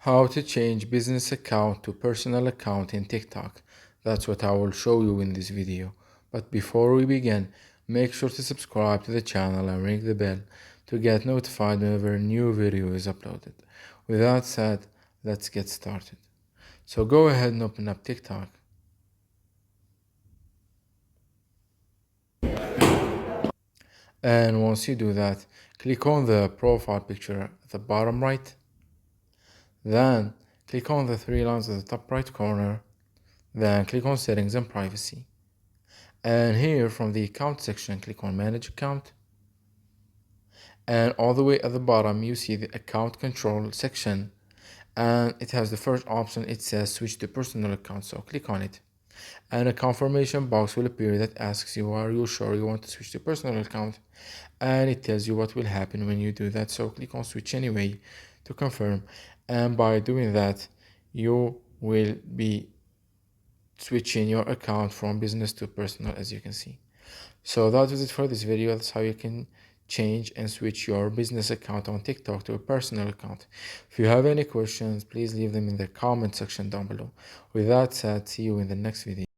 How to change business account to personal account in TikTok. That's what I will show you in this video. But before we begin, make sure to subscribe to the channel and ring the bell to get notified whenever a new video is uploaded. With that said, let's get started. So go ahead and open up TikTok. And once you do that, click on the profile picture at the bottom right. Then click on the three lines at the top right corner. Then click on settings and privacy. And here from the account section, click on manage account. And all the way at the bottom, you see the account control section. And it has the first option, it says switch to personal account. So click on it. And a confirmation box will appear that asks you, are you sure you want to switch to personal account? And it tells you what will happen when you do that. So click on switch anyway to confirm. And by doing that, you will be switching your account from business to personal, as you can see. So that was it for this video. That's how you can change and switch your business account on TikTok to a personal account. If you have any questions, please leave them in the comment section down below. With that said, see you in the next video.